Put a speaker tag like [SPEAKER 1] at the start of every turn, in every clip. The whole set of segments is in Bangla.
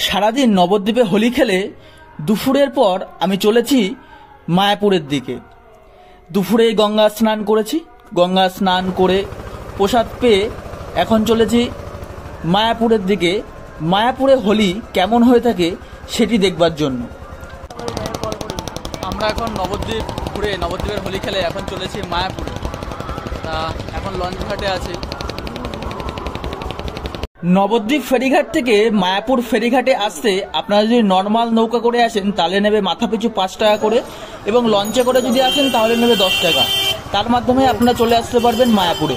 [SPEAKER 1] সারাদিন নবদ্বীপে হোলি খেলে দুপুরের পর আমি চলেছি মায়াপুরের দিকে। দুপুরেই গঙ্গা স্নান করেছি, গঙ্গা স্নান করে প্রসাদ পেয়ে এখন চলেছি মায়াপুরের দিকে। মায়াপুরে হোলি কেমন হয়ে থাকে সেটি দেখবার জন্য। আমরা এখন নবদ্বীপ ঘুরে নবদ্বীপের হোলি খেলে এখন চলেছি মায়াপুরে। তা এখন লঞ্চ ঘাটে আছি। নবদ্বীপ ফেরিঘাট থেকে মায়াপুর ফেরিঘাটে আসতে আপনারা যদি নর্মাল নৌকা করে আসেন তাহলে নেবে মাথাপিছু 5 টাকা করে, এবং লঞ্চে করে যদি আসেন তাহলে নেবে 10 টাকা। তার মাধ্যমে আপনারা চলে আসতে পারবেন মায়াপুরে।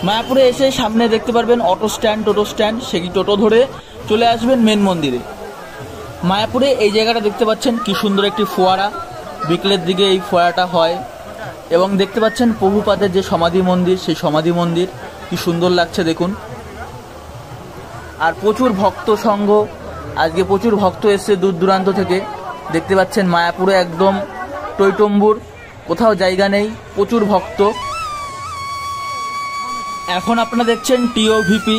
[SPEAKER 1] মায়াপুরে এসে সামনে দেখতে পারবেন অটো স্ট্যান্ড, সেই টোটো ধরে চলে আসবেন মেন মন্দিরে। মায়াপুরে এই জায়গাটা দেখতে পাচ্ছেন কি সুন্দর একটি ফোয়ারা, বিকেলের দিকে এই ফোয়ারাটা হয়। এবং দেখতে পাচ্ছেন প্রভুপাদের যে সমাধি মন্দির, সেই সমাধি মন্দির কি সুন্দর লাগছে দেখুন। আর প্রচুর ভক্ত সংঘ, আজকে প্রচুর ভক্ত এসছে দূর দূরান্ত থেকে। দেখতে পাচ্ছেন মায়াপুরে একদম টইটম্বুর, কোথাও জায়গা নেই, প্রচুর ভক্ত। এখন আপনারা দেখছেন টিওভিপি,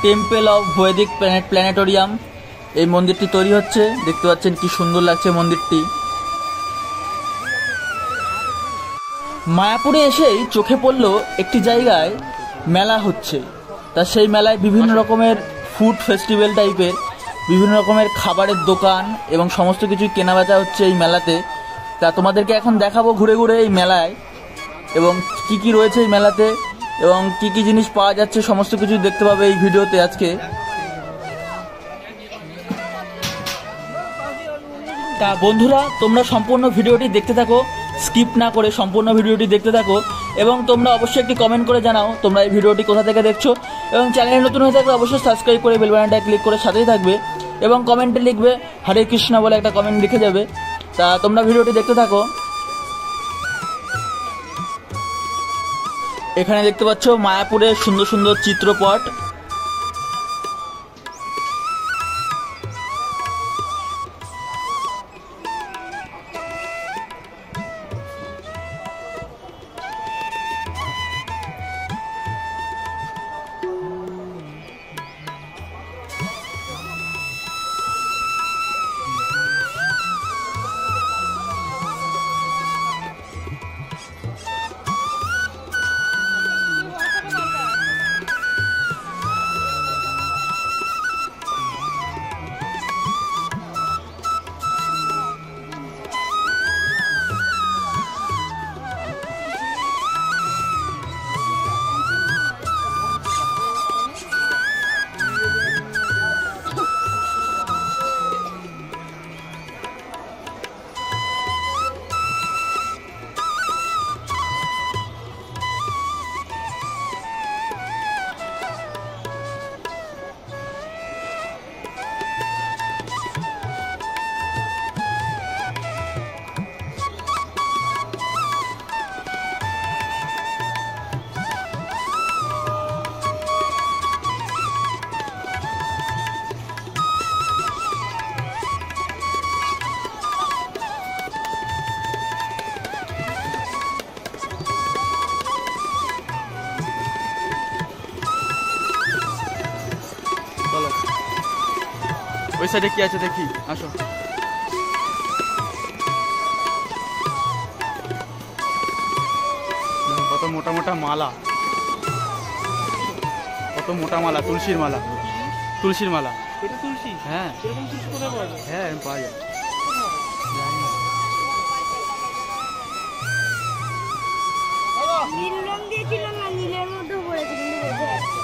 [SPEAKER 1] টেম্পল অফ বৈদিক প্ল্যানেটোরিয়াম। এই মন্দিরটি তৈরি হচ্ছে, দেখতে পাচ্ছেন কি সুন্দর লাগছে মন্দিরটি। মায়াপুরে এসেই চোখে পড়ল একটি জায়গায় মেলা হচ্ছে। তা সেই মেলায় বিভিন্ন রকমের ফুড ফেস্টিভ্যাল টাইপের বিভিন্ন রকমের খাবারের দোকান এবং সমস্ত কিছু কেনাবেচা হচ্ছে এই মেলাতে। তা তোমাদেরকে এখন দেখাবো ঘুরে ঘুরে এই মেলায় এবং কি কি রয়েছে এই মেলাতে এবং কি কি জিনিস পাওয়া যাচ্ছে, সমস্ত কিছু দেখতে পাবে এই ভিডিওতে আজকে। তা বন্ধুরা, তোমরা সম্পূর্ণ ভিডিওটি দেখতে থাকো, স্কিপ না করে সম্পূর্ণ ভিডিওটি দেখতে থাকো। এবং তোমরা অবশ্যই একটি কমেন্ট করে জানাও তোমরা এই ভিডিওটি কোথা থেকে দেখছো, এবং চ্যানেলে নতুন হয়ে থাকলে অবশ্যই সাবস্ক্রাইব করে বেল বাটনটা ক্লিক করে সাথেই থাকবে এবং কমেন্টে লিখবে হরে কৃষ্ণ বলে একটা কমেন্ট লিখে যাবে। তা তোমরা ভিডিওটি দেখতে থাকো। এখানে দেখতে পাচ্ছ মায়াপুরের সুন্দর সুন্দর চিত্রপট। ওই সাইডে কি আছে দেখি, আসো। কত মোটা মোটা মালা, কত মোটা মালা, তুলসীর মালা, তুলসীর মালা। এটা তুলসী? হ্যাঁ, এরকম তুলসী কোথায় পাওয়া যায়? হ্যাঁ, পাওয়া যায়। নীল রং দিয়েছিল না, নীলের মধ্যে পড়েছে কিন্তু বোঝা যাচ্ছে।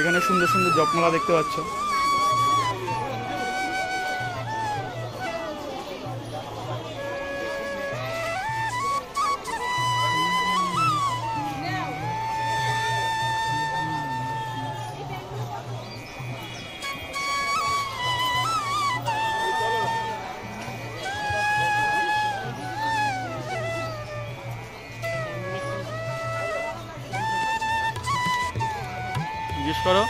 [SPEAKER 1] এখানে সুন্দর সুন্দর জপমালা দেখতে পাচ্ছ। জিজ্ঞেস করো।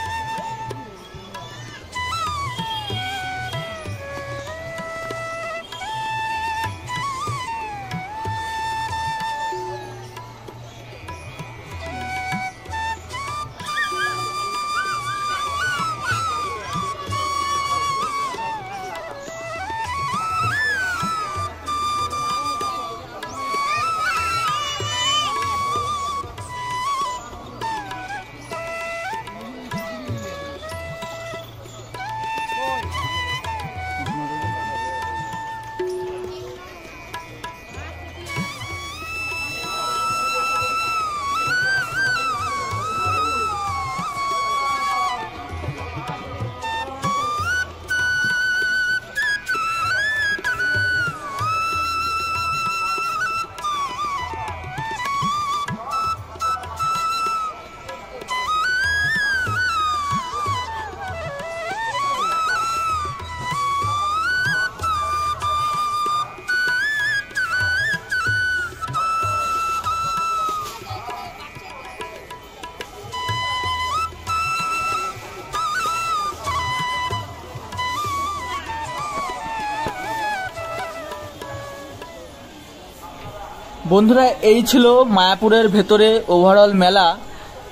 [SPEAKER 1] বন্ধুরা, এই ছিল মায়াপুরের ভেতরে ওভারঅল মেলা।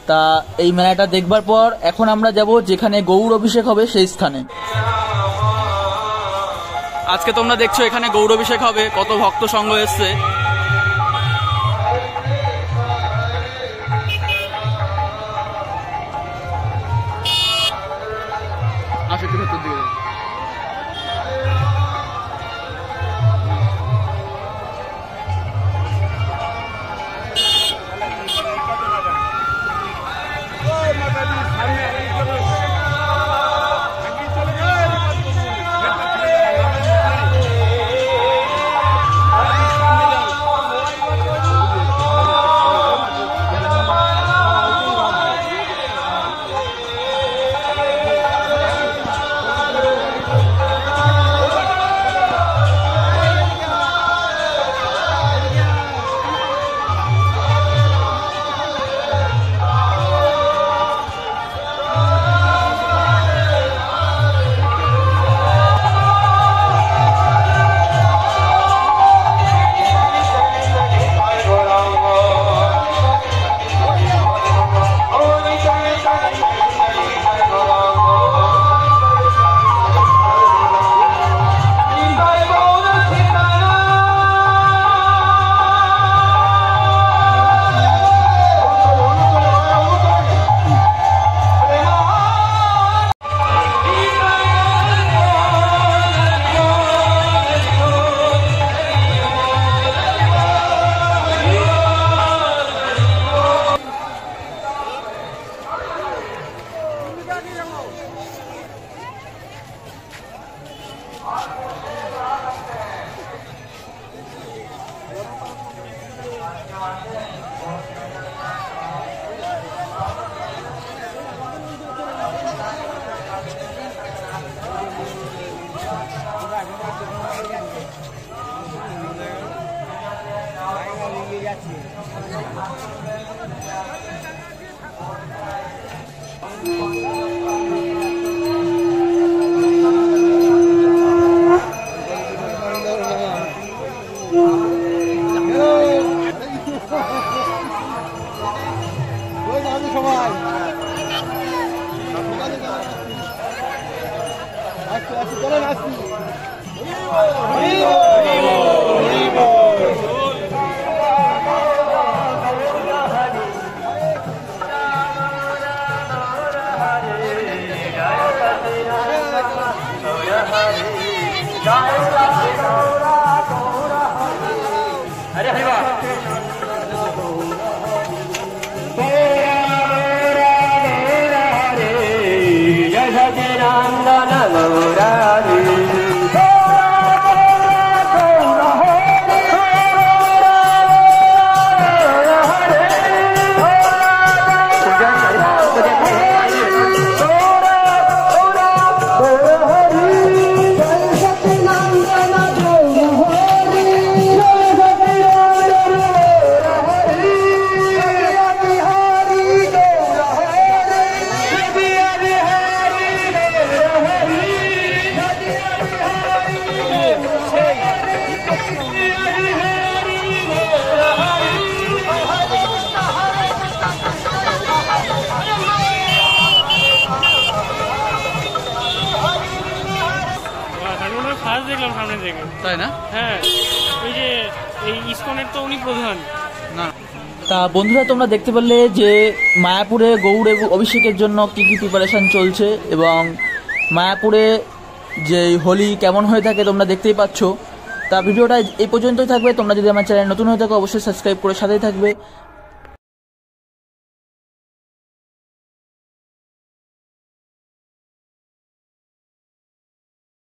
[SPEAKER 1] তা এই মেলাটা দেখবার পর এখন আমরা যাব যেখানে গৌর অভিষেক হবে সেই স্থানে। আজকে তোমরা দেখছো এখানে গৌর অভিষেক হবে, কত ভক্ত সংঘ এসছে।
[SPEAKER 2] দেখলাম সামনে থেকে,
[SPEAKER 1] তাই না?
[SPEAKER 2] হ্যাঁ, ওই যে এই ইসকনের তো উনি প্রধান
[SPEAKER 1] না। তা বন্ধুরা, তোমরা দেখতে পারলে যে মায়াপুরে গৌর অভিষেকের জন্য কি কি প্রিপারেশন চলছে এবং মায়াপুরে যে হোলি কেমন হয়ে থাকে তোমরা দেখতেই পাচ্ছ। তা ভিডিওটা এই পর্যন্তই থাকবে। তোমরা যদি আমার চ্যানেল নতুন হয়ে থাকো অবশ্যই সাবস্ক্রাইব করে সাথেই থাকবে।